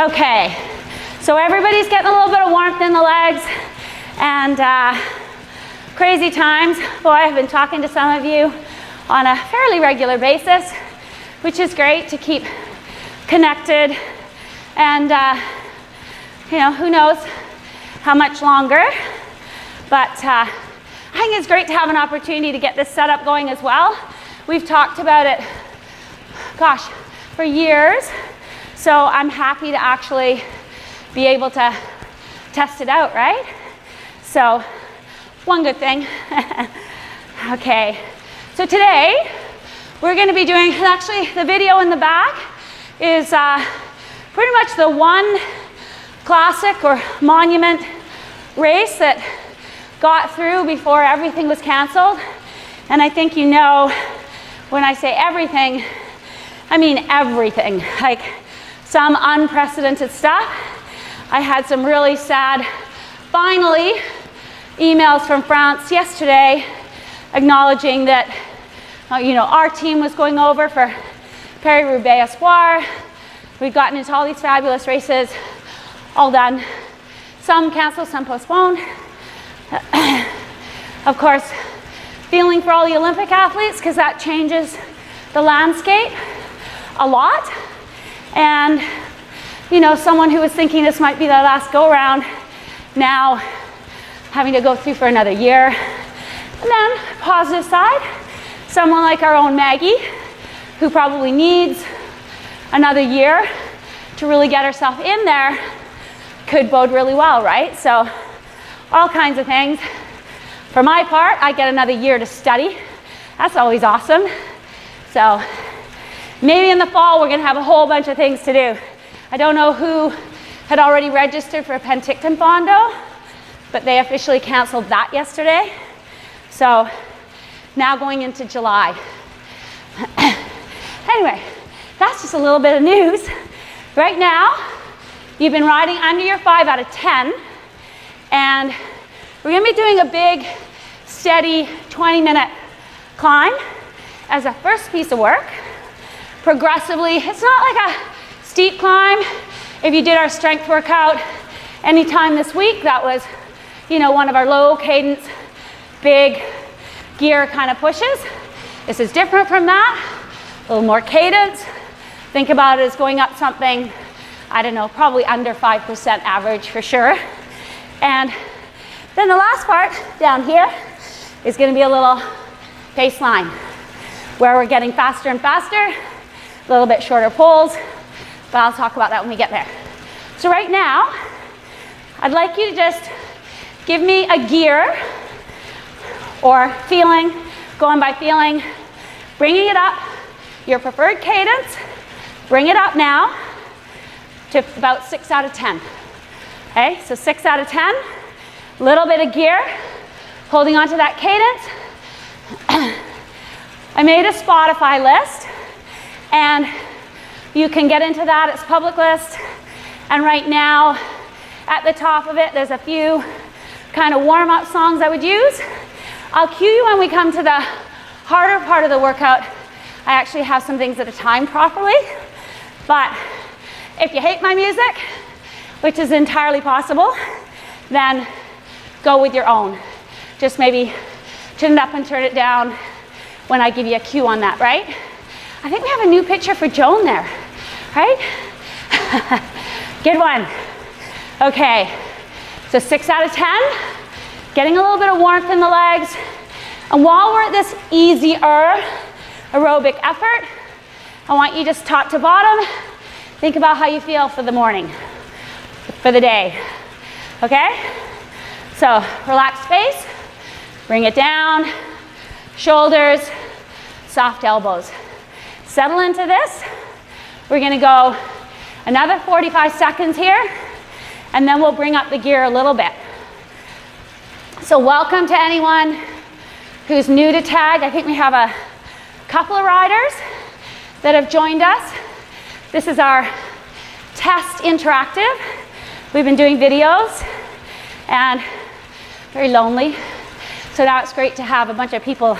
Okay, so everybody's getting a little bit of warmth in the legs, and crazy times. Boy, I've been talking to some of you on a fairly regular basis, which is great to keep connected, and you know, who knows how much longer, but I think it's great to have an opportunity to get this setup going as well. We've talked about it, gosh, for years, so I'm happy to actually be able to test it out, right? So, one good thing. Okay, so today we're going to be doing, actually the video in the back is pretty much the one classic or monument race that got through before everything was canceled. And I think you know, when I say everything, I mean everything. Like some unprecedented stuff. I had some really sad, finally, emails from France yesterday acknowledging that, you know, our team was going over for Paris-Roubaix Espoir. We'd gotten into all these fabulous races, all done. Some canceled, some postponed. Of course, feeling for all the Olympic athletes, because that changes the landscape a lot. And, you know, someone who was thinking this might be their last go-around, now having to go through for another year. And then, positive side, someone like our own Maggie, who probably needs another year to really get herself in there, could bode really well, right? So, all kinds of things. For my part, I get another year to study. That's always awesome. So, maybe in the fall we're going to have a whole bunch of things to do. I don't know who had already registered for Penticton Fondo, but they officially canceled that yesterday. So now going into July. Anyway, that's just a little bit of news. Right now, you've been riding under your 5 out of 10, and we're going to be doing a big, steady 20-minute climb as a first piece of work. Progressively, it's not like a steep climb. If you did our strength workout anytime this week, that was, you know, one of our low cadence, big gear kind of pushes. This is different from that, a little more cadence. Think about it as going up something, I don't know, probably under 5% average for sure. And then the last part down here is going to be a little Paceline, where we're getting faster and faster. A little bit shorter pulls, but I'll talk about that when we get there. So right now, I'd like you to just give me a gear or feeling, going by feeling, bringing it up, your preferred cadence, bring it up now to about 6 out of 10. Okay, so 6 out of 10, little bit of gear, holding on to that cadence. I made a Spotify list, and you can get into that. It's public list, and right now at the top of it there's a few kind of warm-up songs I would use. I'll cue you when we come to the harder part of the workout. I actually have some things that are timed properly, but if you hate my music, which is entirely possible, then go with your own. Just maybe turn it up and turn it down when I give you a cue on that, right? I think we have a new picture for Joan there, right? Good one. Okay, so 6 out of 10, getting a little bit of warmth in the legs. And while we're at this easier aerobic effort, I want you just top to bottom, think about how you feel for the morning, for the day, okay? So relax space, bring it down, shoulders, soft elbows. Settle into this. We're going to go another 45 seconds here, and then we'll bring up the gear a little bit. So welcome to anyone who's new to TaG. I think we have a couple of riders that have joined us. This is our test interactive. We've been doing videos and very lonely. So now it's great to have a bunch of people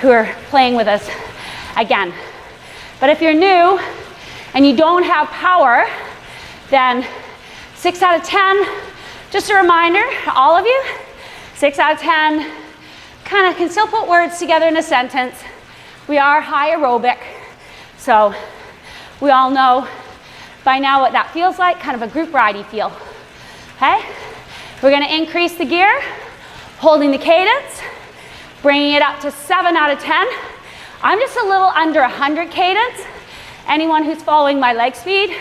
who are playing with us again. But if you're new and you don't have power then 6 out of 10, just a reminder, all of you, 6 out of 10, kind of can still put words together in a sentence. We are high aerobic, so we all know by now what that feels like, kind of a group ridey feel, okay? We're gonna increase the gear, holding the cadence, bringing it up to 7 out of 10. I'm just a little under 100 cadence. Anyone who's following my leg speed,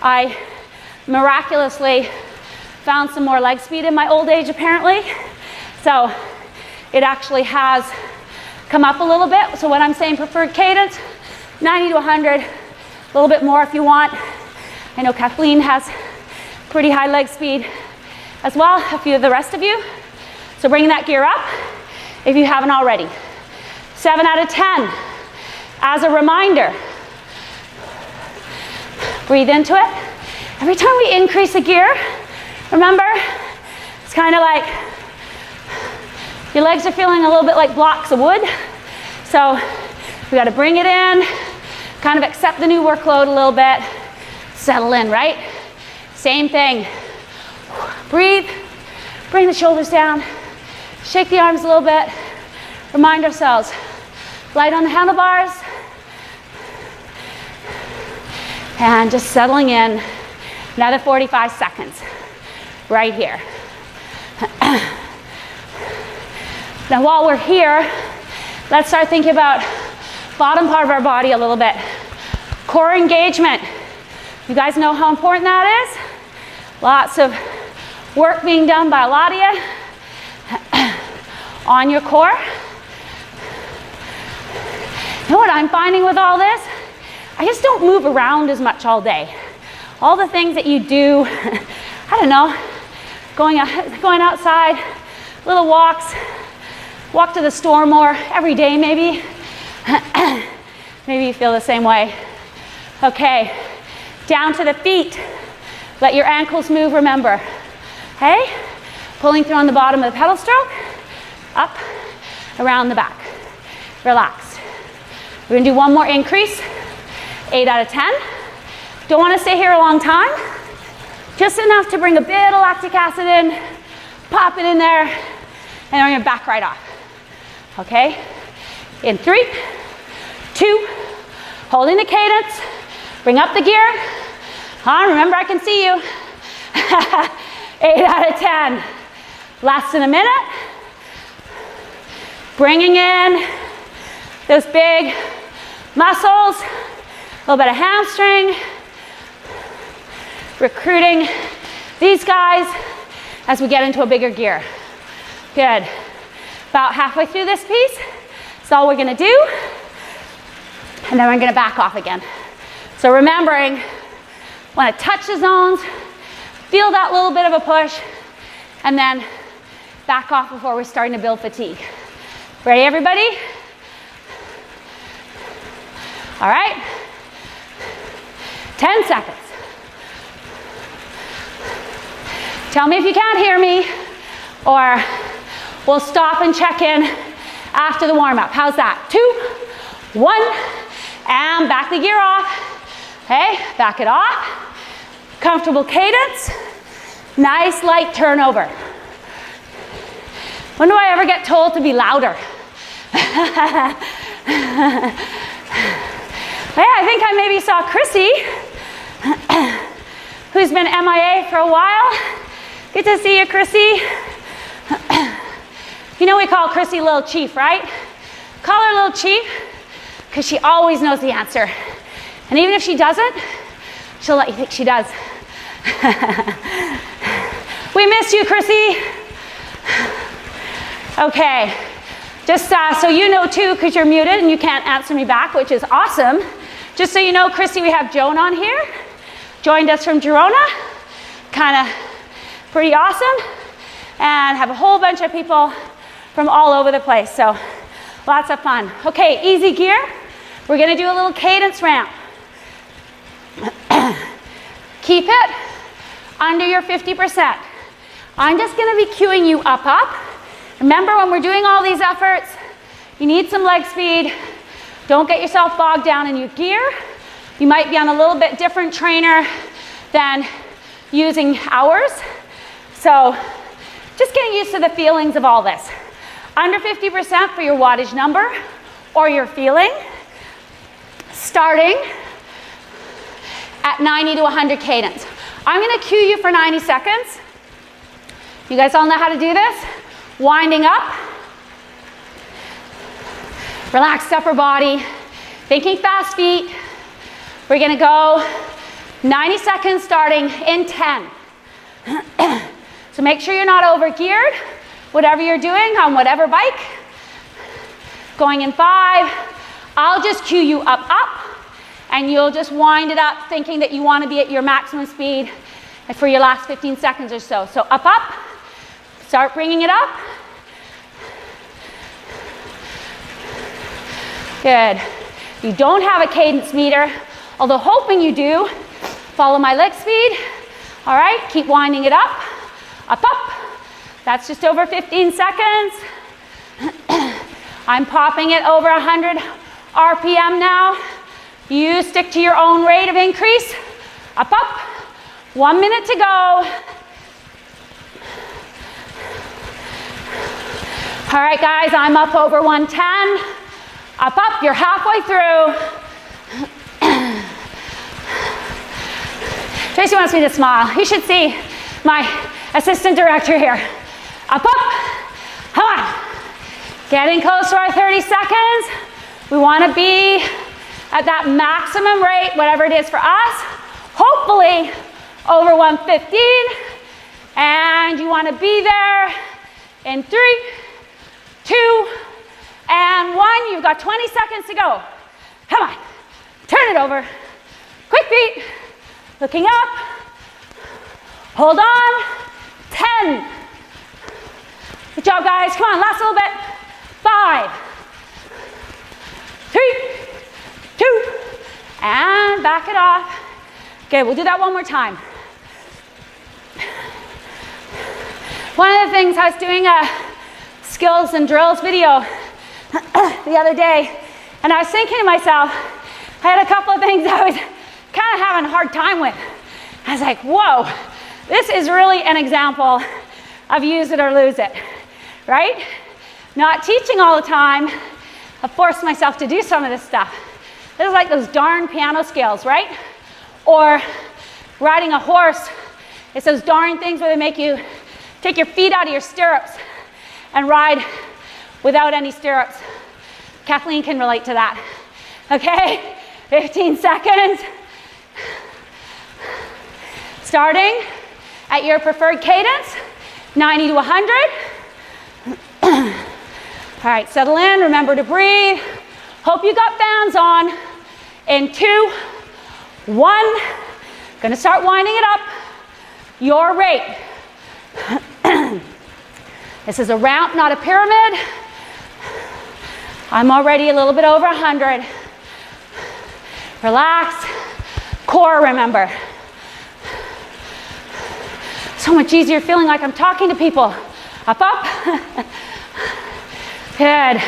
I miraculously found some more leg speed in my old age apparently. So it actually has come up a little bit. So when I'm saying preferred cadence, 90 to 100, a little bit more if you want. I know Kathleen has pretty high leg speed as well, a few of the rest of you. So bring that gear up if you haven't already. 7 out of 10. As a reminder, breathe into it. Every time we increase the gear, remember, it's kind of like your legs are feeling a little bit like blocks of wood. So we got to bring it in, kind of accept the new workload a little bit, settle in, right? Same thing. Breathe, bring the shoulders down, shake the arms a little bit, remind ourselves, light on the handlebars, and just settling in. Another 45 seconds, right here. Now while we're here, let's start thinking about bottom part of our body a little bit. Core engagement. You guys know how important that is? Lots of work being done by a lot of you on your core. You know what I'm finding with all this? I just don't move around as much all day. All the things that you do, I don't know, going outside, little walks, walk to the store more every day maybe. Maybe you feel the same way. Okay, down to the feet. Let your ankles move, remember. Okay, pulling through on the bottom of the pedal stroke, up, around the back. Relax. We're gonna do one more increase, 8 out of 10. Don't want to stay here a long time. Just enough to bring a bit of lactic acid in, pop it in there, and then we're gonna back right off. Okay? In 3, 2, holding the cadence, bring up the gear. Remember I can see you. 8 out of 10. Less than a minute. Bringing in those big muscles, a little bit of hamstring. Recruiting these guys as we get into a bigger gear. Good. About halfway through this piece, that's all we're gonna do. And then we're gonna back off again. So remembering, wanna touch the zones, feel that little bit of a push, and then back off before we're starting to build fatigue. Ready, everybody? All right. 10 seconds. Tell me if you can't hear me, or we'll stop and check in after the warm-up. How's that? 2, 1, and back the gear off. Okay, back it off. Comfortable cadence. Nice light turnover. When do I ever get told to be louder? Hey, I think I maybe saw Chrissy, who's been MIA for a while. Good to see you, Chrissy. You know we call Chrissy Little Chief, right? Call her Little Chief because she always knows the answer. And even if she doesn't, she'll let you think she does. We miss you, Chrissy. Okay, just so you know too, because you're muted and you can't answer me back, which is awesome. Just so you know, Chrissy, we have Joan on here. Joined us from Girona. Kind of pretty awesome. And have a whole bunch of people from all over the place. So lots of fun. Okay, easy gear. We're gonna do a little cadence ramp. Keep it under your 50%. I'm just gonna be cueing you up. Remember, when we're doing all these efforts, you need some leg speed. Don't get yourself bogged down in your gear. You might be on a little bit different trainer than using hours. So just getting used to the feelings of all this. Under 50% for your wattage number or your feeling. Starting at 90 to 100 cadence. I'm gonna cue you for 90 seconds. You guys all know how to do this? Winding up. Relaxed upper body. Thinking fast feet. We're gonna go 90 seconds starting in 10. So make sure you're not over geared, whatever you're doing on whatever bike. Going in 5. I'll just cue you up, and you'll just wind it up thinking that you want to be at your maximum speed for your last 15 seconds or so. So up, start bringing it up. Good. You don't have a cadence meter, although hoping you do. Follow my leg speed. All right, keep winding it up. Up. That's just over 15 seconds. I'm popping it over 100 RPM now. You stick to your own rate of increase. Up. 1 minute to go. All right, guys, I'm up over 110. Up. You're halfway through. Tracy wants me to smile. You should see my assistant director here. Up. Come on. Getting close to our 30 seconds. We want to be at that maximum rate, whatever it is for us. Hopefully over 115. And you want to be there in 3, 2, and 1. You've got 20 seconds to go. Come on. Turn it over. Quick feet. Looking up. Hold on. 10. Good job, guys. Come on, last little bit. 5, 3, 2, and back it off. Okay, we'll do that one more time. One of the things, I was doing a skills and drills video the other day, and I was thinking to myself, I had a couple of things I was kind of having a hard time with. I was like, whoa, this is really an example of use it or lose it, right? Not teaching all the time, I've forced myself to do some of this stuff. This is like those darn piano scales, right? Or riding a horse. It's those darn things where they make you take your feet out of your stirrups and ride without any stirrups. Kathleen can relate to that. Okay, 15 seconds. Starting at your preferred cadence, 90 to 100. All right, settle in, remember to breathe. Hope you got fans on. In 2, 1. Gonna start winding it up. Your rate. This is a ramp, not a pyramid. I'm already a little bit over 100. Relax. Core, remember. So much easier feeling like I'm talking to people. Up. Good.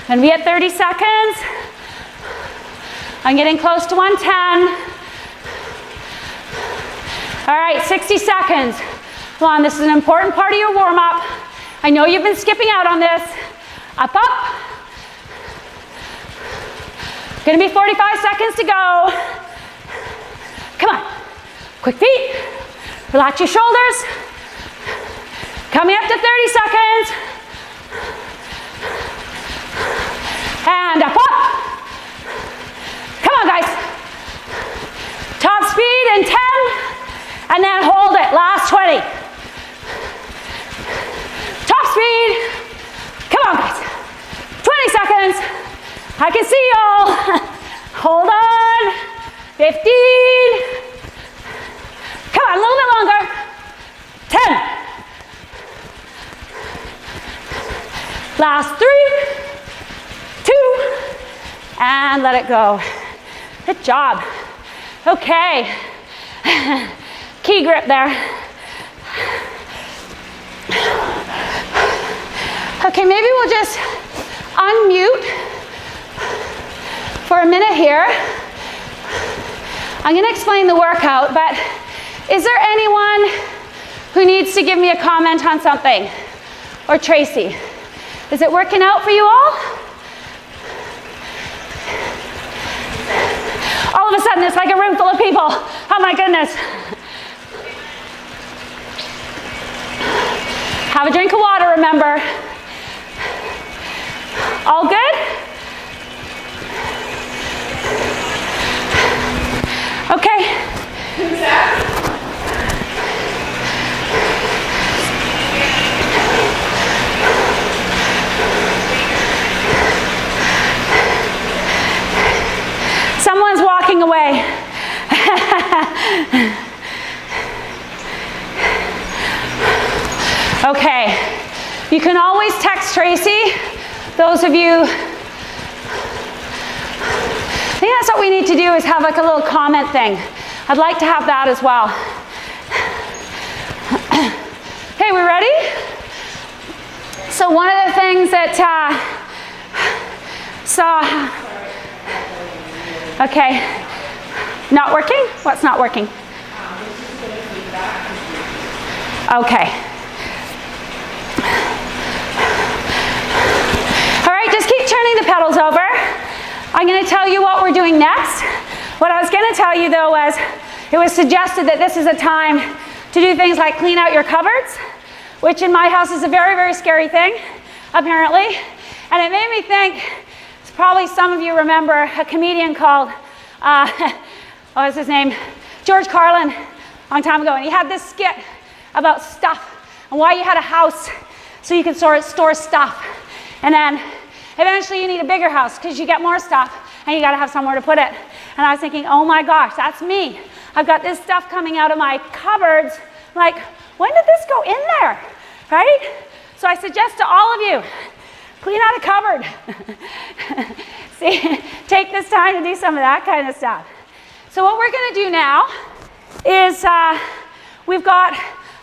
Then we at 30 seconds. I'm getting close to 110. All right, 60 seconds. Come on, this is an important part of your warm-up. I know you've been skipping out on this. Up. Gonna be 45 seconds to go. Come on. Quick feet. Relax your shoulders. Coming up to 30 seconds. And up. Come on, guys. Top speed in 10. And then hold it. Last 20. Top speed. Come on, guys. 20 seconds. I can see y'all. Hold on. 15. Come on, a little bit longer. 10. Last 3, 2, and let it go. Good job. Okay. Key grip there. Okay, maybe we'll just unmute for a minute here. I'm going to explain the workout, but Is there anyone who needs to give me a comment on something? Or Tracy? Is it working out for you all? All of a sudden, it's like a room full of people. Oh my goodness. Have a drink of water, remember. All good? Okay. Who's that? Someone's walking away. Okay. You can always text Tracy. Those of you, I think that's what we need to do, is have like a little comment thing. I'd like to have that as well. Okay, we ready? So one of the things that okay, not working? What's not working? Okay. All right, just keep turning the pedals over. I'm going to tell you what we're doing next. What I was going to tell you though was, it was suggested that this is a time to do things like clean out your cupboards, which in my house is a very, very scary thing, apparently. And it made me think, probably some of you remember a comedian called, what was his name? George Carlin, a long time ago. And he had this skit about stuff and why you had a house so you could store stuff. And then eventually you need a bigger house because you get more stuff and you got to have somewhere to put it. And I was thinking, oh my gosh, that's me. I've got this stuff coming out of my cupboards. Like, when did this go in there, right? So I suggest to all of you, clean out a cupboard. See, take this time to do some of that kind of stuff. So what we're going to do now is we've got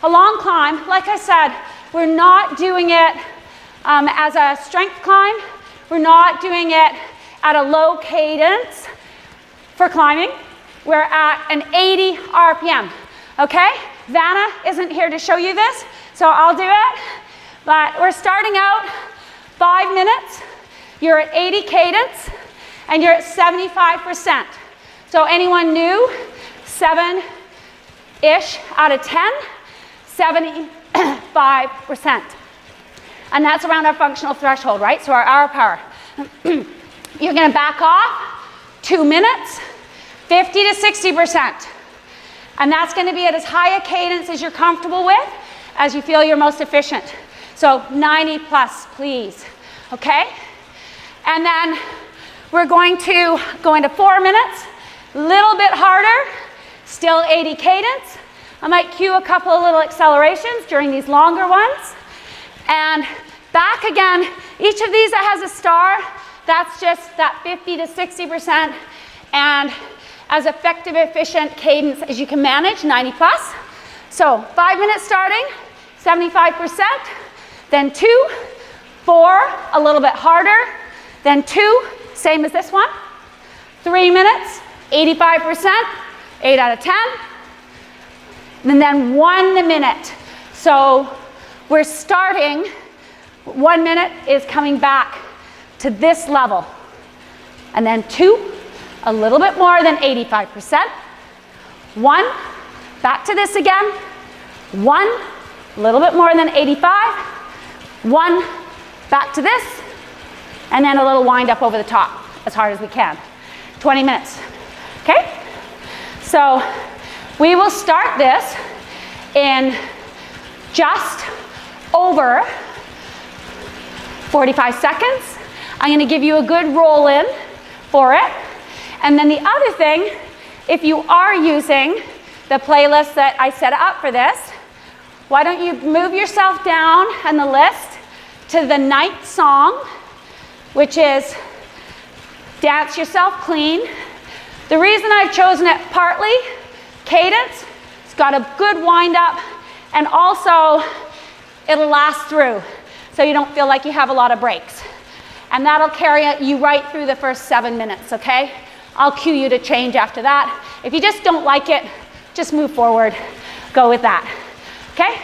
a long climb. Like I said, we're not doing it as a strength climb. We're not doing it at a low cadence for climbing. We're at an 80 RPM, okay? Vanna isn't here to show you this, so I'll do it. But we're starting out 5 minutes, you're at 80 cadence, and you're at 75%. So anyone new, 7-ish out of 10, 75%. And that's around our functional threshold, right? So our hour power. You're gonna back off 2 minutes, 50 to 60%. And that's gonna be at as high a cadence as you're comfortable with, as you feel you're most efficient. So 90 plus, please, okay? And then we're going to go into 4 minutes, a little bit harder, still 80 cadence. I might cue a couple of little accelerations during these longer ones. And back again, each of these that has a star, that's just that 50 to 60%, and as effective, efficient cadence as you can manage, 90 plus. So 5 minutes starting, 75%, then 2, 4, a little bit harder, then 2, same as this one, 3 minutes, 85%, 8 out of 10, and then 1 minute. So we're starting, 1 minute is coming back to this level, and then 2, a little bit more than 85%, 1, back to this again, 1, a little bit more than 85, 1, back to this, and then a little wind up over the top as hard as we can. 20 minutes, okay? So we will start this in just over 45 seconds. I'm going to give you a good roll in for it. And then the other thing, if you are using the playlist that I set up for this, why don't you move yourself down on the list to the night song, which is Dance Yourself Clean. The reason I've chosen it, partly cadence, it's got a good wind up, and also it'll last through, so you don't feel like you have a lot of breaks. And that'll carry you right through the first 7 minutes, okay? I'll cue you to change after that. If you just don't like it, just move forward, go with that, okay?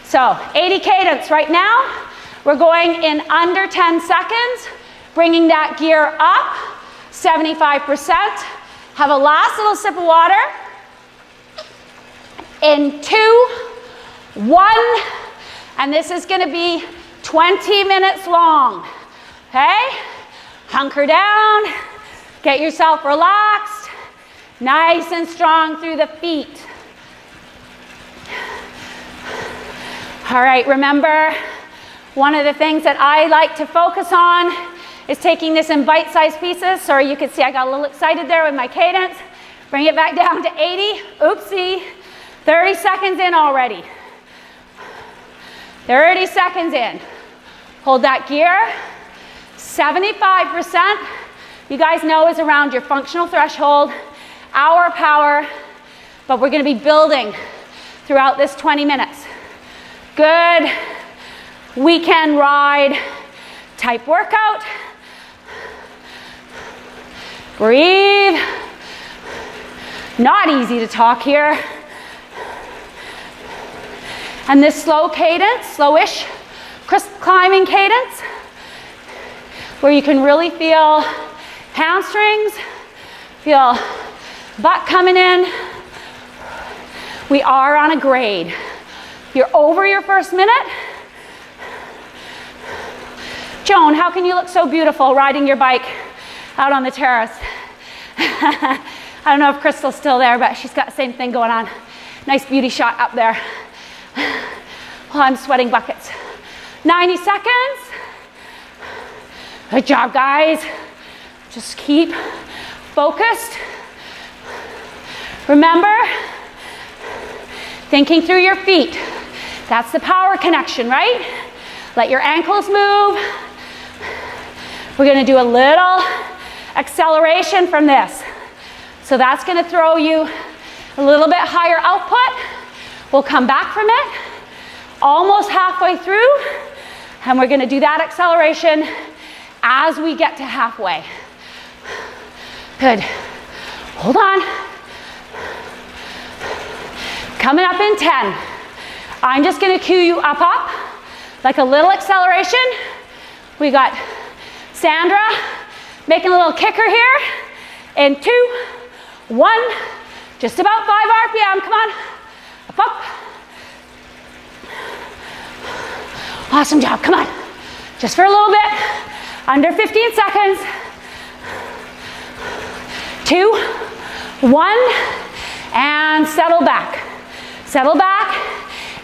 So 80 cadence right now. We're going in under 10 seconds, bringing that gear up, 75%. Have a last little sip of water. In 2, 1, and this is gonna be 20 minutes long, okay? Hunker down, get yourself relaxed, nice and strong through the feet. All right, remember, one of the things that I like to focus on is taking this in bite-sized pieces. Sorry, you can see I got a little excited there with my cadence. Bring it back down to 80, oopsie, 30 seconds in already. 30 seconds in. Hold that gear. 75%, you guys know, is around your functional threshold, our power, but we're gonna be building throughout this 20 minutes. Good weekend ride type workout. Breathe. Not easy to talk here. And this slow cadence, slowish, crisp climbing cadence, where you can really feel hamstrings, feel butt coming in. We are on a grade. You're over your first minute. Joan, how can you look so beautiful riding your bike out on the terrace? I don't know if Crystal's still there, but she's got the same thing going on. Nice beauty shot up there. Well, I'm sweating buckets. 90 seconds. Good job, guys. Just keep focused. Remember, thinking through your feet. That's the power connection, right? Let your ankles move. We're gonna do a little acceleration from this. So that's gonna throw you a little bit higher output. We'll come back from it, almost halfway through, and we're gonna do that acceleration as we get to halfway. Good. Hold on. Coming up in 10. I'm just gonna cue you up, like a little acceleration. We got Sandra making a little kicker here. In 2, 1, just about 5 RPM, come on. Up. Awesome job, come on. Just for a little bit, under 15 seconds. 2, 1, and settle back. Settle back,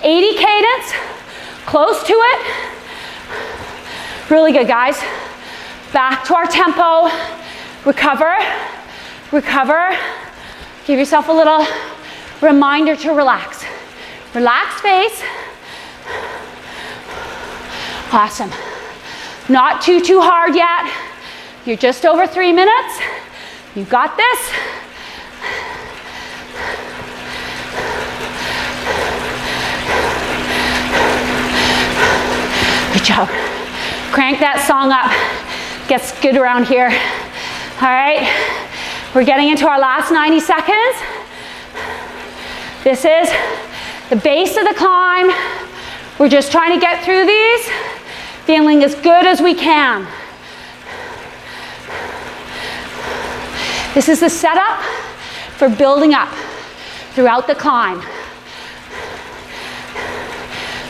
80 cadence, close to it. Really good, guys. Back to our tempo. Recover, recover. Give yourself a little reminder to relax. Relaxed face. Awesome. Not too hard yet. You're just over 3 minutes. You got this. Good job. Crank that song up. Gets good around here. All right. We're getting into our last 90 seconds. This is the base of the climb. We're just trying to get through these, feeling as good as we can. This is the setup for building up throughout the climb.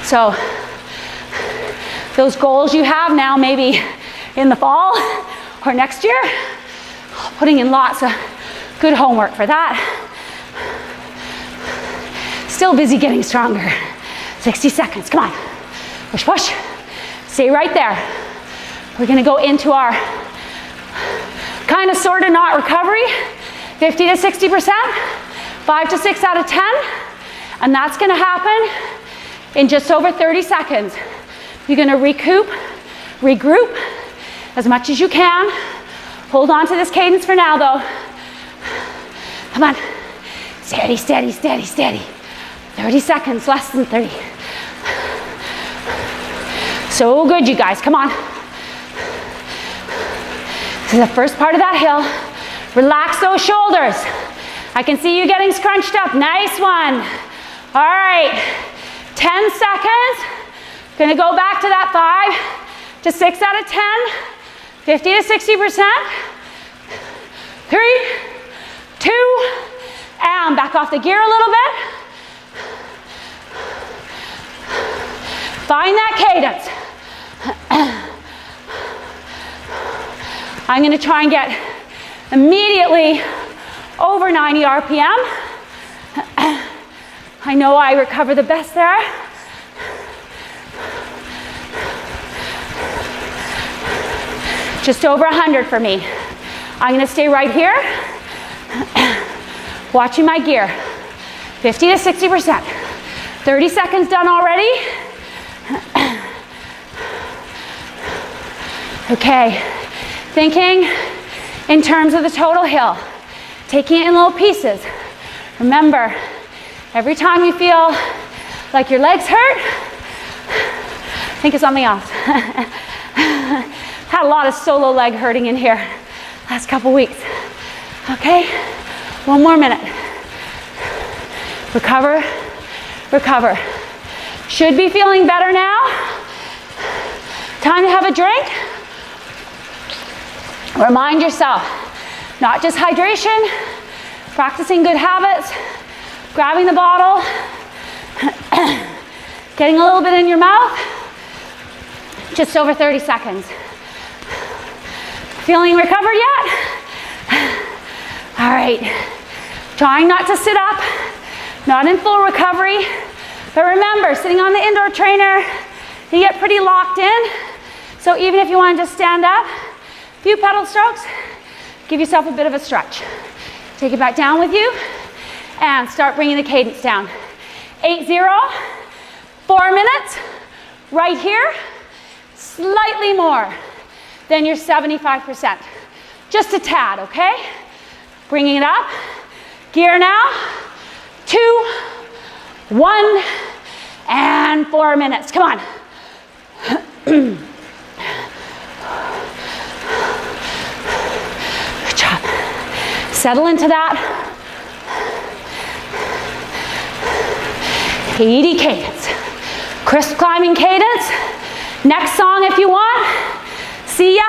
So those goals you have now, maybe in the fall or next year, putting in lots of good homework for that. Still busy getting stronger. 60 seconds, come on. Push, push. Stay right there. We're gonna go into our kind of sort of not recovery, 50 to 60%, 5 to 6 out of 10, and that's gonna happen in just over 30 seconds. You're gonna recoup, regroup as much as you can. Hold on to this cadence for now though. Come on, steady, steady, steady, steady. 30 seconds, less than 30. So good, you guys, come on. This is the first part of that hill. Relax those shoulders. I can see you getting scrunched up. Nice one. All right, 10 seconds. Gonna go back to that 5 to 6 out of 10, 50 to 60%. 3, 2, and back off the gear a little bit. Find that cadence. I'm gonna try and get immediately over 90 RPM. I know I recover the best there. Just over 100 for me. I'm gonna stay right here, watching my gear. 50 to 60%. 30 seconds done already. Okay, thinking in terms of the total hill, taking it in little pieces. Remember, every time you feel like your legs hurt, think of something else. Had a lot of solo leg hurting in here last couple weeks. Okay, 1 more minute. Recover, recover. Should be feeling better now. Time to have a drink. Remind yourself, not just hydration, practicing good habits, grabbing the bottle, getting a little bit in your mouth. Just over 30 seconds. Feeling recovered yet? All right, trying not to sit up, not in full recovery, but remember, sitting on the indoor trainer, you get pretty locked in. So even if you want to just stand up, a few pedal strokes, give yourself a bit of a stretch. Take it back down with you and start bringing the cadence down. 8-0, 4 minutes, right here, slightly more than your 75%. Just a tad, okay? Bringing it up. Gear now. 2, 1, and 4 minutes. Come on. Good job. Settle into that. 80 cadence. Crisp climbing cadence. Next song if you want. See Ya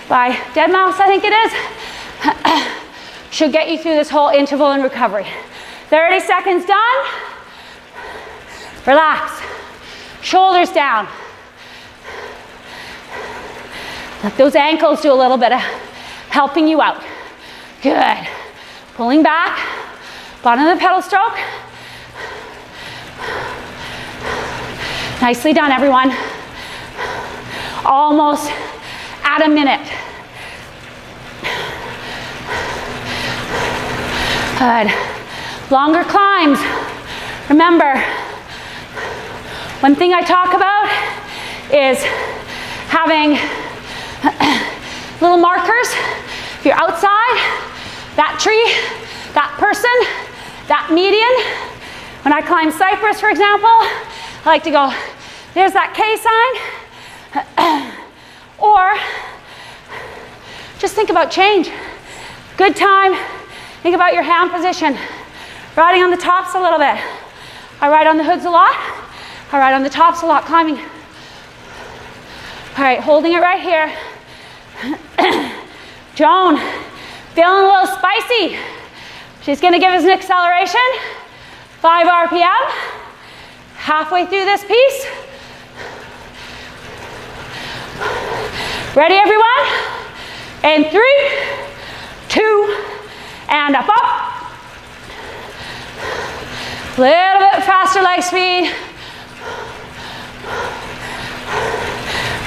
by Deadmau5, I think it is. Should get you through this whole interval and recovery. 30 seconds done. Relax. Shoulders down. Let those ankles do a little bit of helping you out. Good. Pulling back. Bottom of the pedal stroke. Nicely done, everyone. Almost at a minute. Good. Longer climbs. Remember, one thing I talk about is having little markers. If you're outside, that tree, that person, that median. When I climb Cypress, for example, I like to go, there's that K sign. Or just think about change. Good time. Think about your hand position. Riding on the tops a little bit. I ride on the hoods a lot. I ride on the tops a lot, climbing. All right, holding it right here. Joan, feeling a little spicy. She's gonna give us an acceleration. 5 RPM. Halfway through this piece. Ready, everyone? In 3, 2, and up, up. Little bit faster leg speed.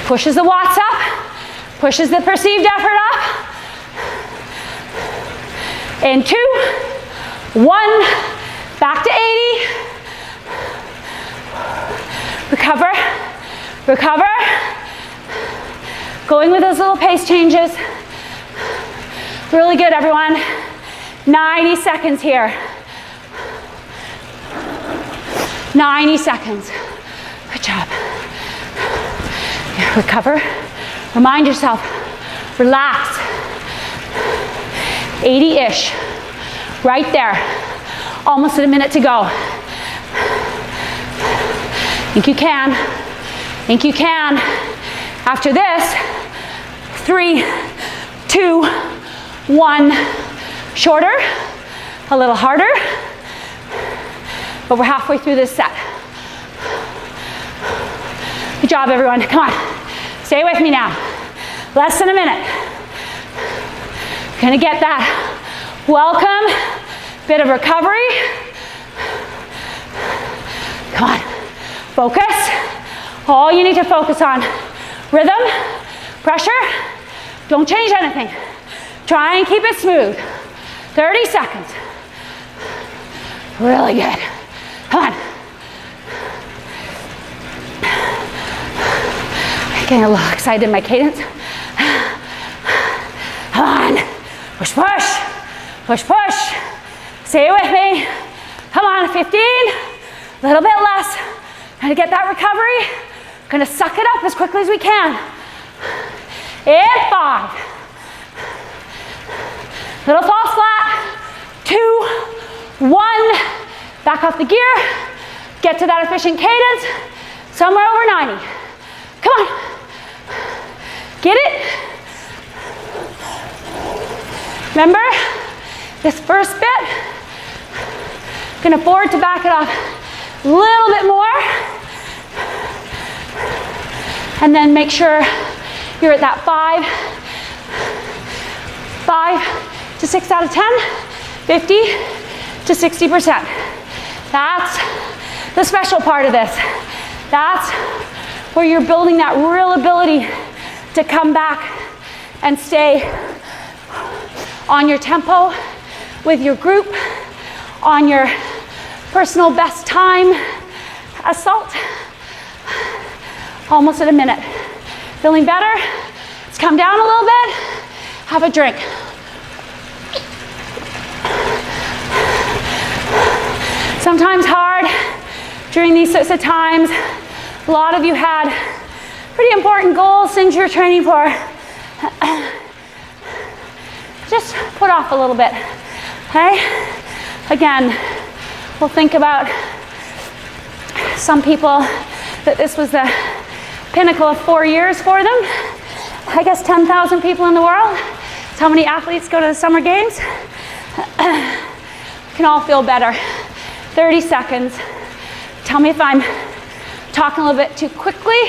Pushes the watts up. Pushes the perceived effort up. In 2, 1, back to 80. Recover, recover. Going with those little pace changes. Really good, everyone. 90 seconds here. 90 seconds. Good job. Recover. Remind yourself. Relax. 80-ish. Right there. Almost at a minute to go. Think you can. Think you can. After this, 3, 2, 1. Shorter, a little harder, but we're halfway through this set. Good job, everyone. Come on. Stay with me now. Less than a minute. Gonna get that welcome bit of recovery. Come on. Focus. All you need to focus on. Rhythm, pressure. Don't change anything. Try and keep it smooth. 30 seconds. Really good. Come on. Getting a little excited in my cadence. Come on. Push, push. Push, push. Stay with me. Come on, 15. A little bit less. Gonna get that recovery. Gonna suck it up as quickly as we can. In 5. Little false flat. 2, 1. Back off the gear. Get to that efficient cadence. Somewhere over 90. Come on. Get it? Remember, this first bit, can afford to back it off a little bit more. And then make sure you're at that 5 to 6 out of 10, 50 to 60%. That's the special part of this. That's where you're building that real ability to come back and stay on your tempo with your group, on your personal best time assault. Almost at a minute. Feeling better? Let's come down a little bit. Have a drink. Sometimes hard during these sorts of times. A lot of you had pretty important goals, things you're training for. Just put off a little bit, okay? Again, we'll think about some people that this was the pinnacle of 4 years for them. I guess 10,000 people in the world. That's how many athletes go to the summer games. We can all feel better. 30 seconds. Tell me if I'm talking a little bit too quickly.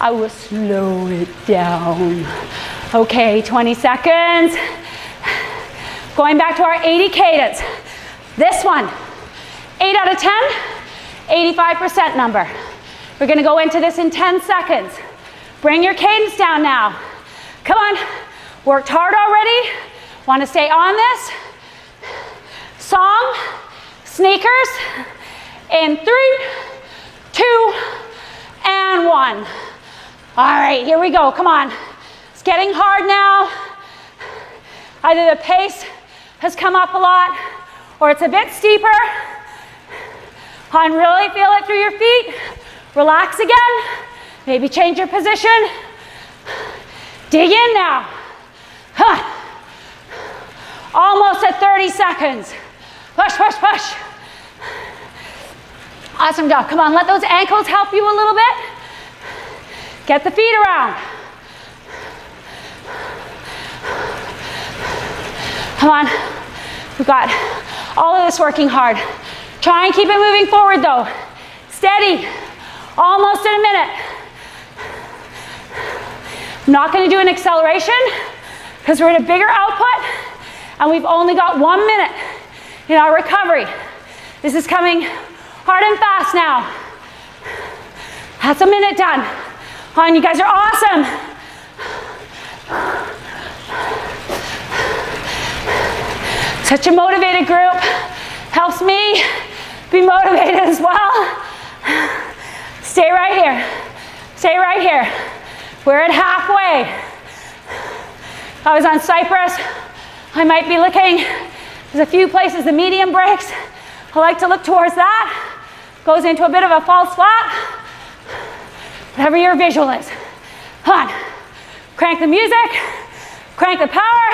I will slow it down. Okay, 20 seconds. Going back to our 80 cadence. This one, 8 out of 10, 85% number. We're gonna go into this in 10 seconds. Bring your cadence down now. Come on, worked hard already. Wanna stay on this. Song, sneakers, in 3, 2, and 1. All right, here we go, come on. It's getting hard now. Either the pace has come up a lot or it's a bit steeper. And really feel it through your feet. Relax again. Maybe change your position. Dig in now. Huh. Almost at 30 seconds. Push, push, push. Awesome job. Come on, let those ankles help you a little bit. Get the feet around. Come on. We've got all of this working hard. Try and keep it moving forward though. Steady. Almost in a minute. I'm not going to do an acceleration because we're at a bigger output and we've only got 1 minute in our recovery. This is coming hard and fast now. That's a minute done. On, you guys are awesome. Such a motivated group. Helps me be motivated as well. Stay right here. Stay right here. We're at halfway. If I was on Cyprus, I might be looking. There's a few places the medium breaks. I like to look towards that. Goes into a bit of a false flat. Whatever your visual is. Come on. Crank the music. Crank the power.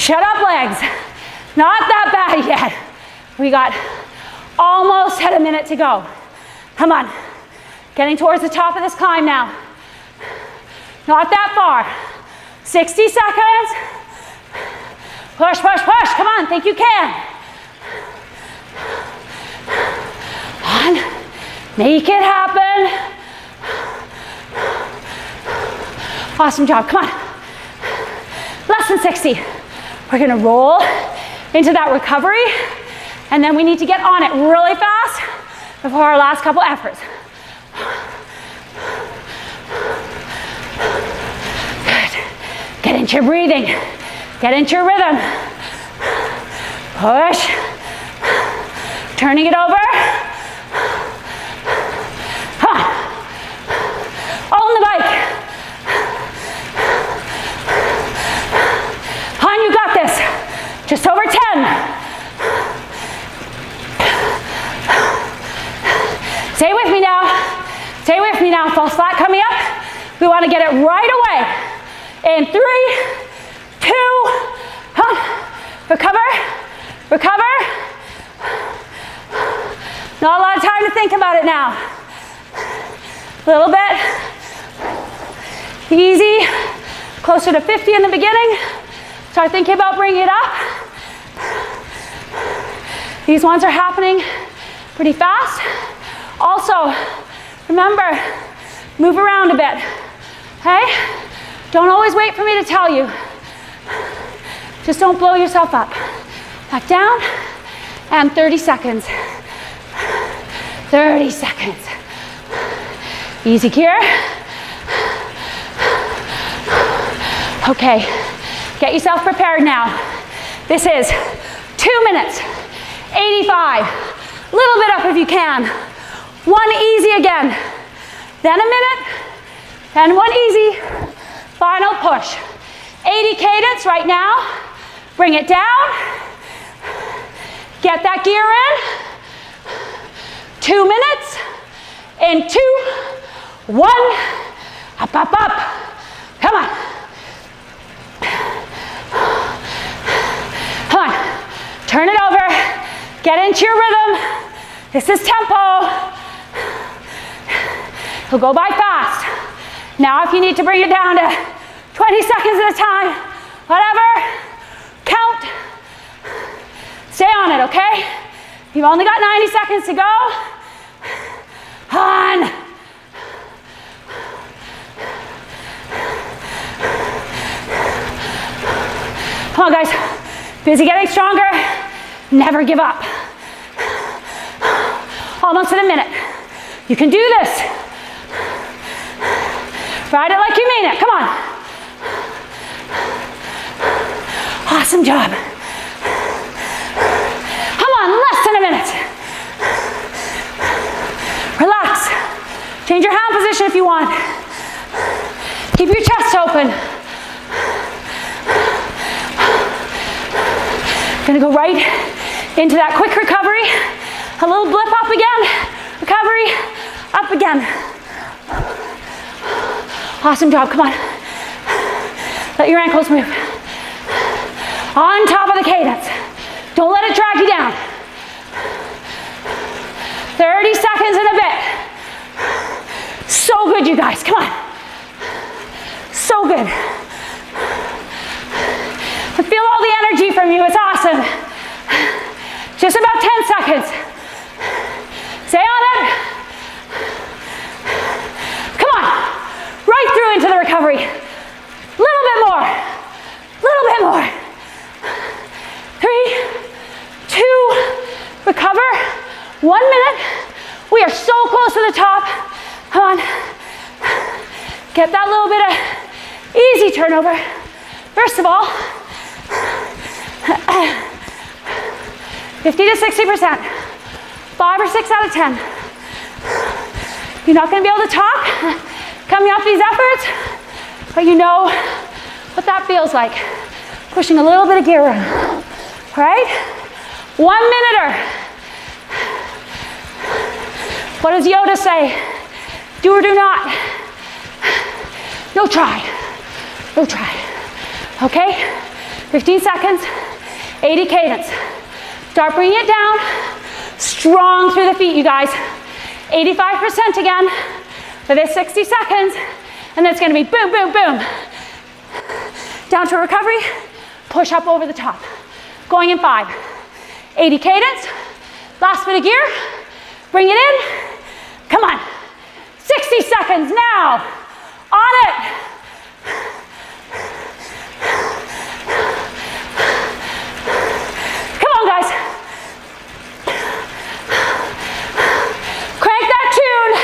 Shut up, legs. Not that bad yet. We got almost had a minute to go. Come on. Getting towards the top of this climb now. Not that far. 60 seconds. Push, push, push. Come on, think you can. On. Make it happen. Awesome job, come on. Less than 60. We're gonna roll into that recovery, and then we need to get on it really fast before our last couple efforts. Good. Get into your breathing. Get into your rhythm. Push. Turning it over. On the bike. Han, you got this. Just over 10. Stay with me now. Stay with me now. False flat coming up. We want to get it right away. In 3, 2, recover, recover. Not a lot of time to think about it now. A little bit. Easy. Closer to 50 in the beginning. Start thinking about bringing it up. These ones are happening pretty fast. Also, remember, move around a bit. Okay? Don't always wait for me to tell you. Just don't blow yourself up. Back down, and 30 seconds. 30 seconds. Easy here. Okay, get yourself prepared now. This is 2 minutes, 85. Little bit up if you can. 1 easy again. Then a minute, then 1 easy. Final push. 80 cadence right now. Bring it down. Get that gear in. 2 minutes. In 2, 1. Up, up, up. Come on. Come on. Turn it over. Get into your rhythm. This is tempo. It'll go by fast. Now if you need to bring it down to 20 seconds at a time, whatever, count. Stay on it, okay? You've only got 90 seconds to go. On. Come on, guys. Busy getting stronger. Never give up. Almost in a minute. You can do this. Ride it like you mean it. Come on. Awesome job. Come on, less than a minute. Relax. Change your hand position if you want. Keep your chest open. Gonna go right into that quick recovery. A little blip up again. Recovery, up again. Awesome job, come on. Let your ankles move. On top of the cadence. Don't let it drag you down. 30 seconds and a bit. So good, you guys, come on. So good. I feel all the energy from you, it's awesome. Just about 10 seconds. Stay on it. Come on, right through into the recovery. Little bit more, little bit more. 3, 2, recover. 1 minute. We are so close to the top. Come on. Get that little bit of easy turnover. First of all, 50 to 60%. 5 or 6 out of 10. You're not going to be able to talk coming off these efforts, but you know what that feels like. Pushing a little bit of gear around. All right? 1 minute-er. What does Yoda say? Do or do not. No try. No try. Okay? 15 seconds, 80 cadence. Start bringing it down. Strong through the feet, you guys. 85% again for this 60 seconds. And then it's gonna be boom, boom, boom. Down to recovery, push up over the top. Going in 5. 80 cadence, last bit of gear. Bring it in, come on. 60 seconds now, on it. Come on, guys. Crank that tune.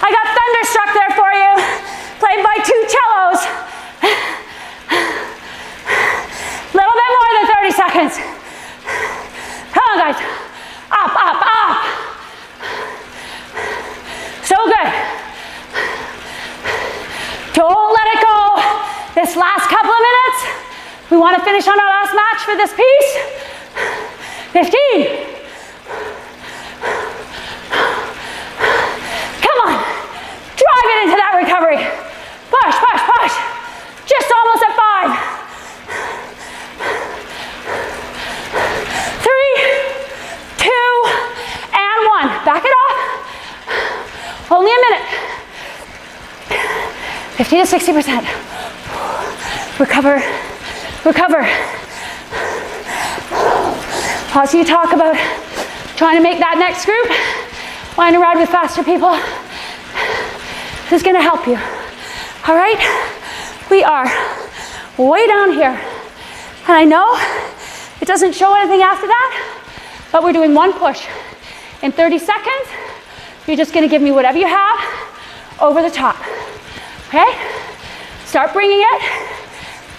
I got Thunderstruck there for you, played by 2 cellos. Little bit more than 30 seconds. Come on, guys. Up, up, up. So good. Don't let it go. This last couple of minutes, we want to finish on our last match for this piece. 15. Come on. Drive it into that recovery. Push, push, push. Just almost at 5. 3, 2, and 1. Back it off. Only a minute. 50 to 60%. Recover, recover. Pause you talk about trying to make that next group. Wanting to ride with faster people. This is gonna help you. All right? We are way down here. And I know it doesn't show anything after that, but we're doing 1 push. In 30 seconds, you're just gonna give me whatever you have over the top, okay? Start bringing it,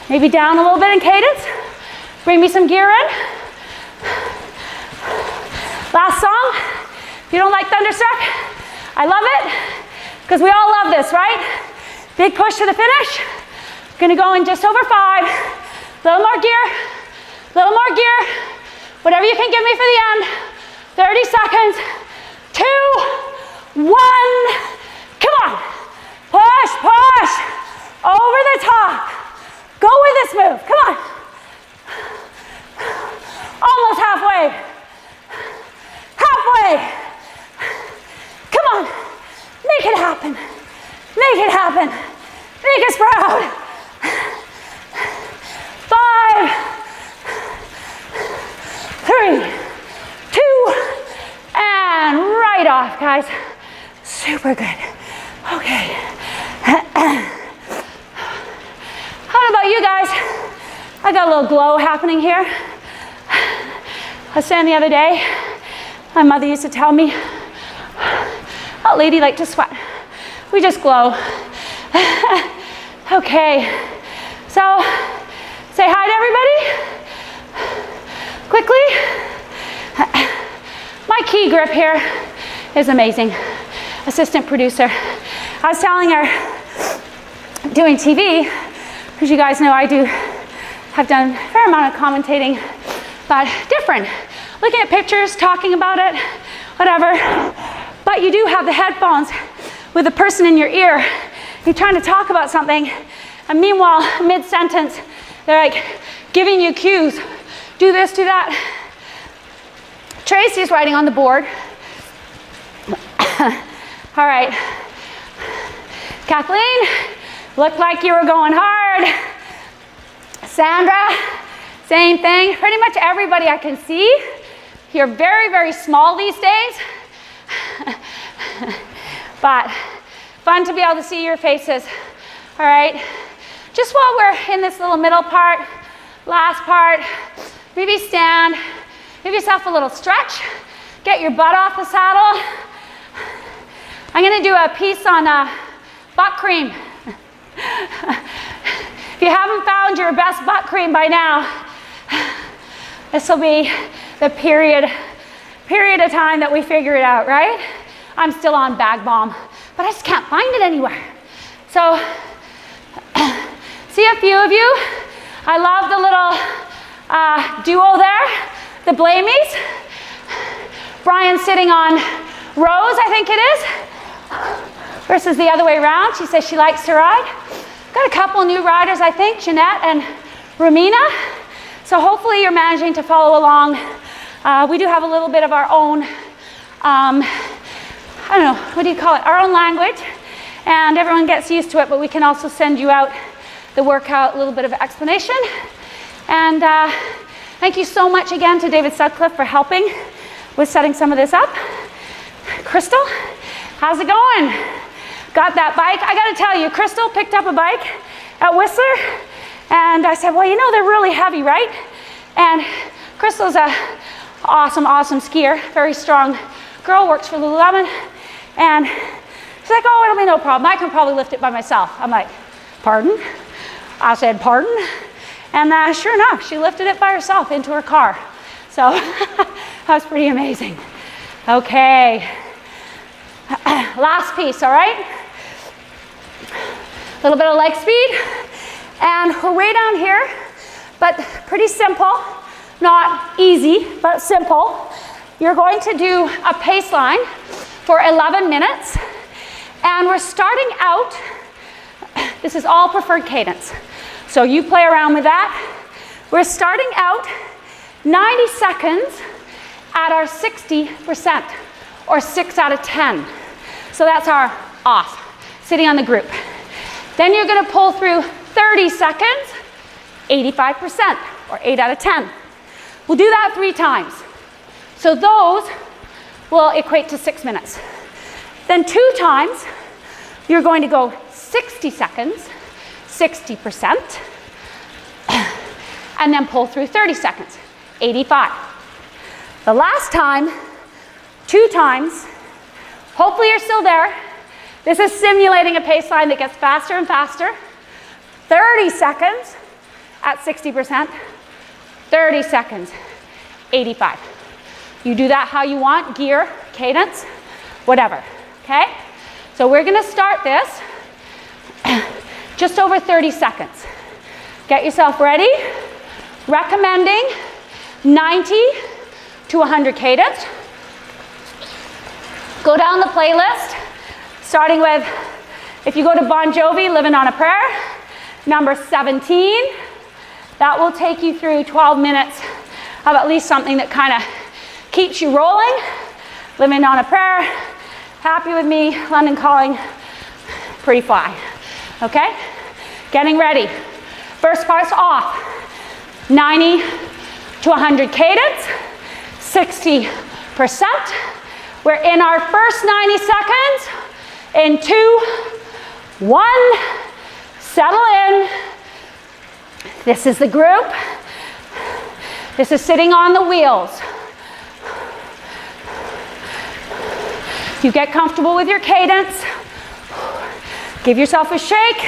maybe down a little bit in cadence. Bring me some gear in. Last song, if you don't like Thunderstruck, I love it, because we all love this, right? Big push to the finish. Gonna go in just over 5. Little more gear, little more gear. Whatever you can give me for the end. 30 seconds, 2, 1. Come on. Push, push. Over the top. Go with this move. Come on. Almost halfway. Halfway. Come on. Make it happen. Make it happen. Make us proud. 5, 3, 2, and right off, guys. Super good. Okay. How about you guys? I got a little glow happening here. I was saying the other day, my mother used to tell me, "Oh, lady, like to sweat. We just glow." Okay. So, say hi to everybody. Quickly. My key grip here is amazing. Assistant producer. I was telling her, doing TV, because you guys know I have done a fair amount of commentating, but different. Looking at pictures, talking about it, whatever. But you do have the headphones with a person in your ear. You're trying to talk about something, and meanwhile, mid-sentence, they're like giving you cues. Do this, do that. Tracy's writing on the board. All right. Kathleen, looked like you were going hard. Sandra, same thing. Pretty much everybody I can see. You're very, very small these days. But fun to be able to see your faces. All right. Just while we're in this little middle part, last part, maybe stand, give yourself a little stretch, get your butt off the saddle. I'm gonna do a piece on butt cream. If you haven't found your best butt cream by now, this will be the period of time that we figure it out, right? I'm still on Bag Balm, but I just can't find it anywhere. So, see a few of you. I love the little duo there, the Blamies. Brian's sitting on Rose, I think it is, versus the other way around. She says she likes to ride. Got a couple new riders, I think, Jeanette and Romina. So hopefully you're managing to follow along. We do have a little bit of our own, I don't know, what do you call it? Our own language, and everyone gets used to it, but we can also send you out the workout, a little bit of explanation. And thank you so much again to David Sutcliffe for helping with setting some of this up. Crystal, how's it going? Got that bike? I gotta tell you, Crystal picked up a bike at Whistler, and I said, well, you know, they're really heavy, right? And Crystal's a awesome skier, very strong girl, works for Lululemon, and she's like, oh, it'll be no problem. I can probably lift it by myself. I'm like, pardon? I said, pardon? And sure enough, she lifted it by herself into her car. So that was pretty amazing. Okay, last piece, all right? A little bit of leg speed, and we're way down here, but pretty simple, not easy, but simple. You're going to do a Paceline for 11 minutes, and we're starting out, this is all preferred cadence, so you play around with that. We're starting out 90 seconds at our 60%, or 6 out of 10. So that's our off, sitting on the group. Then you're gonna pull through 30 seconds, 85%, or 8 out of 10. We'll do that 3 times. So those will equate to 6 minutes. Then 2 times, you're going to go 60 seconds, 60%, and then pull through 30 seconds, 85. The last time, 2 times, hopefully you're still there. This is simulating a Paceline that gets faster and faster. 30 seconds at 60%, 30 seconds, 85. You do that how you want, gear, cadence, whatever, okay? So we're gonna start this just over 30 seconds. Get yourself ready. Recommending 90 to 100 cadence. Go down the playlist, starting with, if you go to Bon Jovi, Living on a Prayer, number 17. That will take you through 12 minutes of at least something that kind of keeps you rolling. Living on a Prayer, Happy with Me, London Calling, Pretty Fly. Okay? Getting ready. First part's off. 90 to 100 cadence, 60%. We're in our first 90 seconds. In 2, 1, settle in. This is the group. This is sitting on the wheels. You get comfortable with your cadence. Give yourself a shake.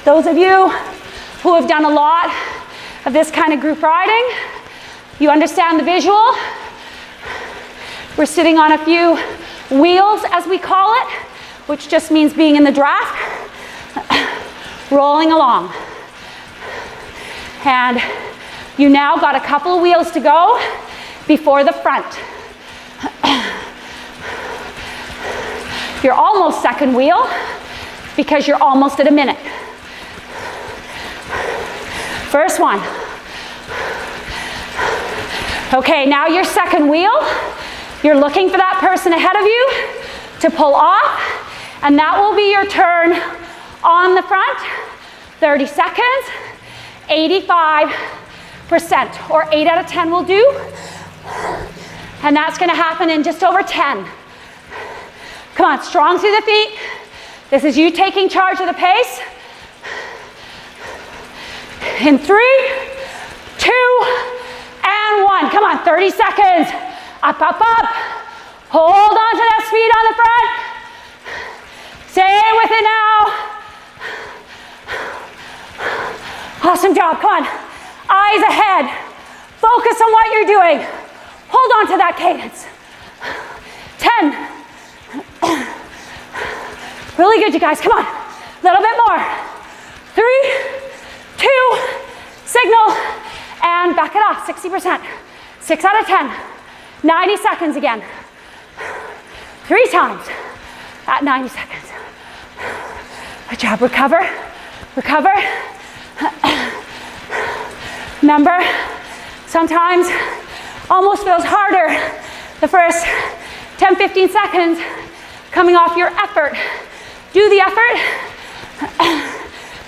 Those of you who have done a lot of this kind of group riding, you understand the visual. We're sitting on a few wheels, as we call it, which just means being in the draft, rolling along. And you now got a couple of wheels to go before the front. You're almost second wheel because you're almost at a minute. First one. Okay, now your second wheel. You're looking for that person ahead of you to pull off, and that will be your turn on the front. 30 seconds, 85%, or 8 out of 10 will do. And that's gonna happen in just over 10. Come on, strong through the feet. This is you taking charge of the pace. In 3, 2, and 1. Come on, 30 seconds. Up, up, up. Hold on to that speed on the front. Stay with it now. Awesome job, come on. Eyes ahead. Focus on what you're doing. Hold on to that cadence. 10. Really good, you guys, come on. A little bit more. 3, 2, signal, and back it off, 60%. 6 out of 10. 90 seconds again. 3 times at 90 seconds. Good job, recover, recover. Remember, sometimes almost feels harder the first 10, 15 seconds coming off your effort. Do the effort.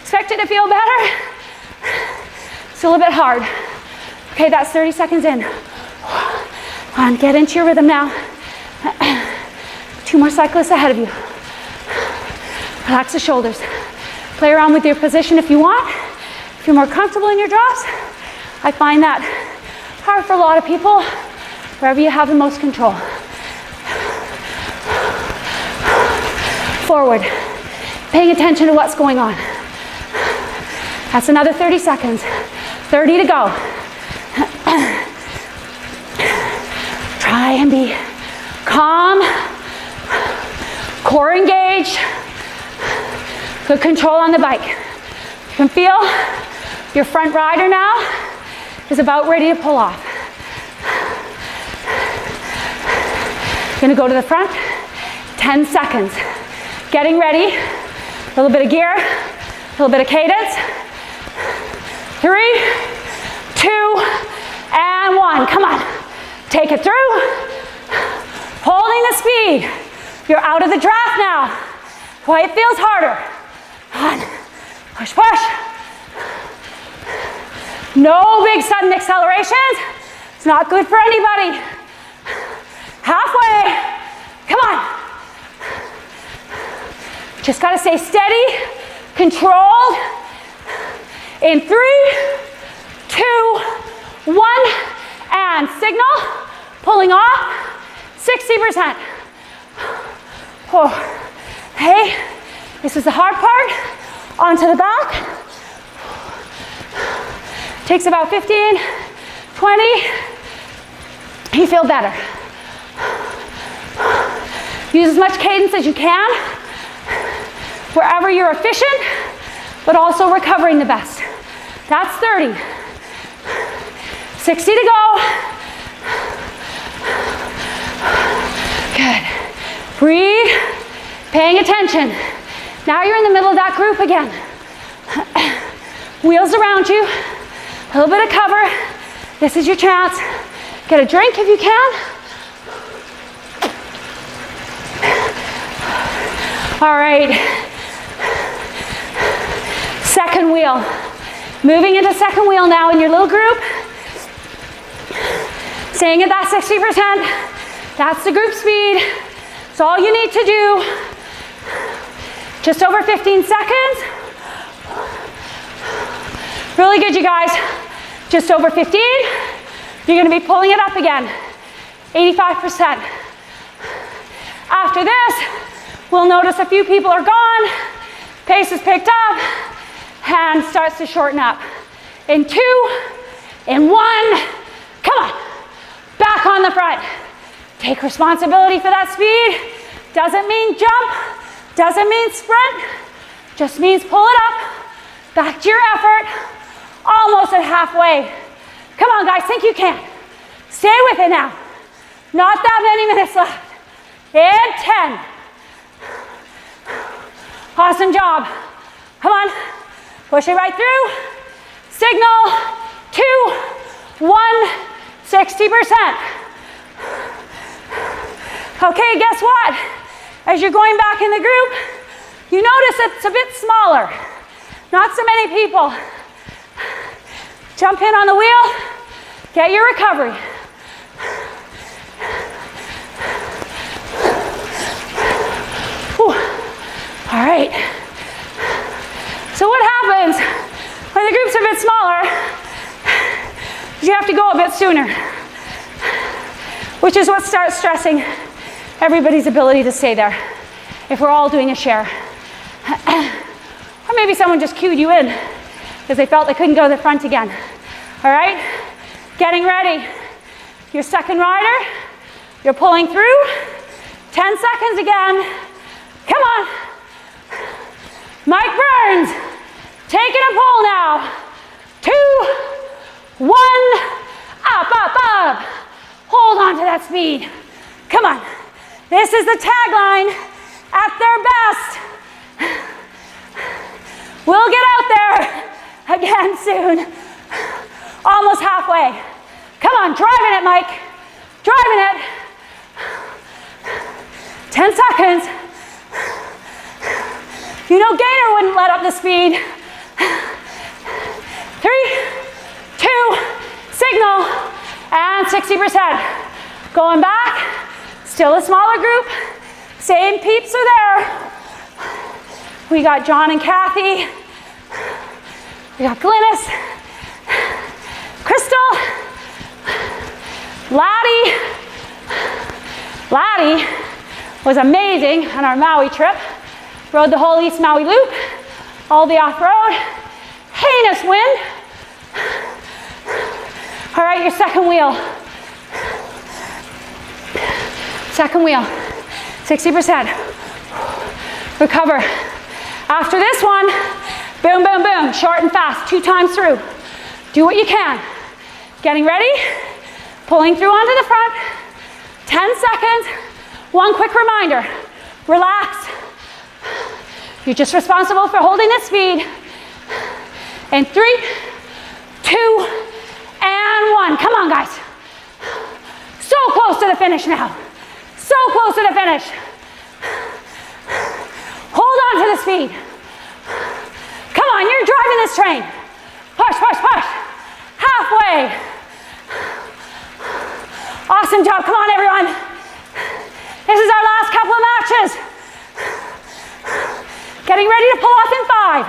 Expect it to feel better. It's a little bit hard. Okay, that's 30 seconds in. Come on, get into your rhythm now. 2 more cyclists ahead of you. Relax the shoulders. Play around with your position if you want. If you're more comfortable in your drops, I find that hard for a lot of people, wherever you have the most control. Forward, paying attention to what's going on. That's another 30 seconds. 30 to go. Try and be calm, core engaged, good control on the bike. You can feel your front rider now is about ready to pull off. Gonna go to the front, 10 seconds. Getting ready, a little bit of gear, a little bit of cadence. 3, 2, and 1. Come on, take it through. Holding the speed. You're out of the draft now. Why it feels harder. Come on, push, push. No big sudden accelerations. It's not good for anybody. Halfway, come on. Just gotta stay steady, controlled. In 3, 2, 1, and signal, pulling off, 60%. Oh. Hey, this is the hard part. Onto the back. Takes about 15, 20. You feel better. Use as much cadence as you can, wherever you're efficient, but also recovering the best. That's 30. 60 to go. Good. Breathe, paying attention. Now you're in the middle of that group again. Wheels around you, a little bit of cover. This is your chance. Get a drink if you can. All right. Second wheel. Moving into second wheel now in your little group. Staying at that 60%. That's the group speed. It's all you need to do. Just over 15 seconds. Really good, you guys. Just over 15. You're gonna be pulling it up again. 85%. After this, we'll notice a few people are gone. Pace is picked up. Hand starts to shorten up. In 2, in 1, come on. Back on the front. Take responsibility for that speed. Doesn't mean jump, doesn't mean sprint, just means pull it up, back to your effort, almost at halfway. Come on guys, think you can. Stay with it now. Not that many minutes left. And 10. Awesome job. Come on, push it right through. Signal, 2, 1, 60%. Okay, guess what? As you're going back in the group, you notice it's a bit smaller. Not so many people. Jump in on the wheel, get your recovery. Whew. All right. So what happens when the group's a bit smaller? You have to go a bit sooner, which is what starts stressing everybody's ability to stay there if we're all doing a share. Or maybe someone just cued you in because they felt they couldn't go to the front again. All right, getting ready. Your second rider, you're pulling through. 10 seconds again. Come on. Mike Burns, taking a pull now. 2, 1, up, up, up. Hold on to that speed. Come on. This is the tagline, at their best. We'll get out there again soon. Almost halfway. Come on, driving it, Mike. Driving it. 10 seconds. You know Gainer wouldn't let up the speed. 3, 2, signal, and 60%. Going back, still a smaller group. Same peeps are there. We got John and Kathy. We got Glynis, Crystal, Laddie. Laddie was amazing on our Maui trip. Rode the whole East Maui Loop, all the off-road. Heinous wind. All right, your second wheel. Second wheel, 60%. Recover. After this one, boom, boom, boom, short and fast, 2 times through. Do what you can. Getting ready, pulling through onto the front, 10 seconds. One quick reminder, relax. You're just responsible for holding the speed. And 3, 2, and 1. Come on, guys. So close to the finish now. So close to the finish. Hold on to the speed. Come on, you're driving this train. Push, push, push. Halfway. Awesome job. Come on, everyone. This is our last couple of matches. Getting ready to pull off in 5,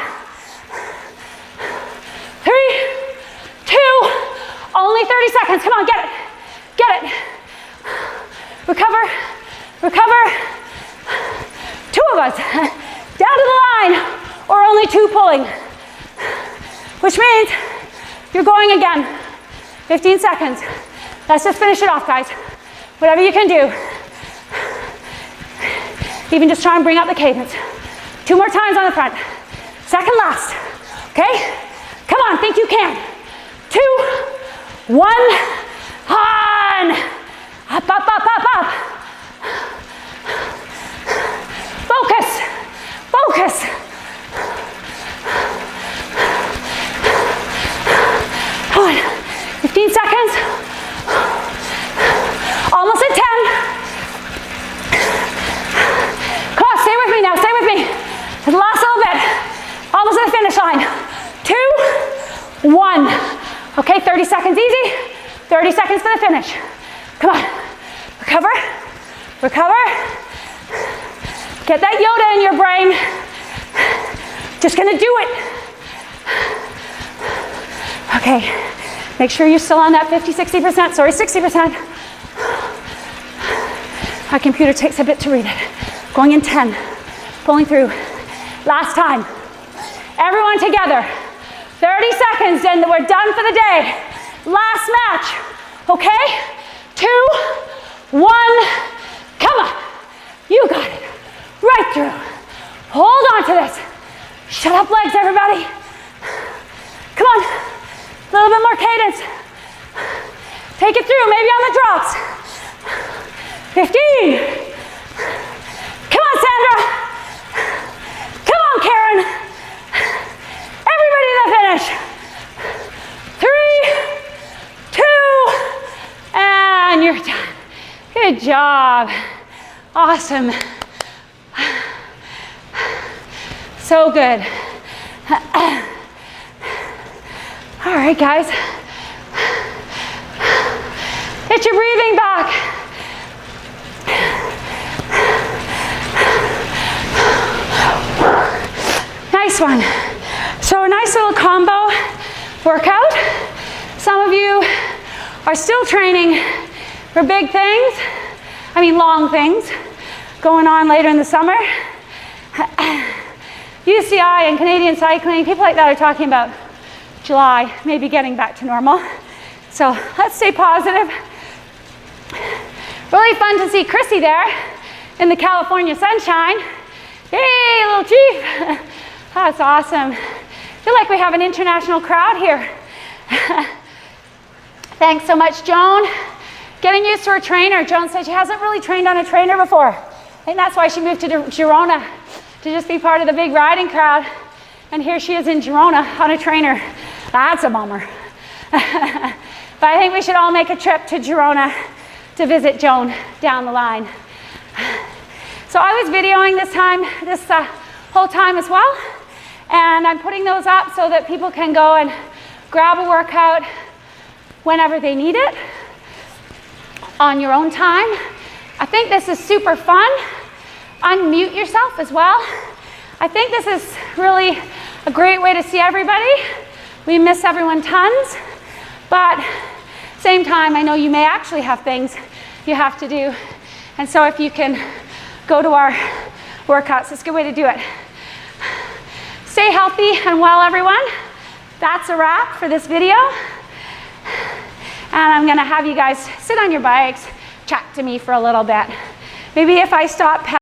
3, 2, only 30 seconds. Come on, get it. Get it. Recover, recover. 2 of us down to the line, or only 2 pulling, which means you're going again. 15 seconds. Let's just finish it off, guys. Whatever you can do. Even just try and bring up the cadence. 2 more times on the front. Second last. Okay? Come on, think you can. 2, 1, on. Up, up, up, up, up. Focus. Focus. Come on. 15 seconds. Almost at 10. Come on, stay with me now. Stay with me. The last little bit. Almost at the finish line. 2, 1. Okay, 30 seconds easy. 30 seconds for the finish. Come on. Recover. Recover. Get that Yoda in your brain. Just gonna do it. Okay. Make sure you're still on that 50-60%. Sorry, 60%. My computer takes a bit to read it. Going in 10. Pulling through. Last time. Everyone together. 30 seconds and we're done for the day. Last match. Okay? 2, 1. Come on. You got it. Right through. Hold on to this. Shut up, legs, everybody. Come on. A little bit more cadence. Take it through, maybe on the drops. 15. Come on, Sandra. Come on, Karen. Everybody to the finish. 3, 2, and you're done. Good job. Awesome. So good. All right, guys. Get your breathing back. Nice one. So a nice little combo workout. Some of you are still training for big things. I mean long things going on later in the summer. UCI and Canadian cycling, people like that are talking about July, maybe getting back to normal. So let's stay positive. Really fun to see Chrissy there in the California sunshine. Hey, little chief. That's awesome. I feel like we have an international crowd here. Thanks so much, Joan. Getting used to her trainer. Joan said she hasn't really trained on a trainer before. I think that's why she moved to Girona, to just be part of the big riding crowd. And here she is in Girona on a trainer. That's a bummer. But I think we should all make a trip to Girona to visit Joan down the line. So I was videoing this whole time as well, and I'm putting those up so that people can go and grab a workout whenever they need it on your own time. I think this is super fun. Unmute yourself as well. I think this is really a great way to see everybody. We miss everyone tons, but same time, I know you may actually have things you have to do. And so if you can go to our workouts, it's a good way to do it. Stay healthy and well, everyone. That's a wrap for this video. And I'm gonna have you guys sit on your bikes, chat to me for a little bit. Maybe if I stop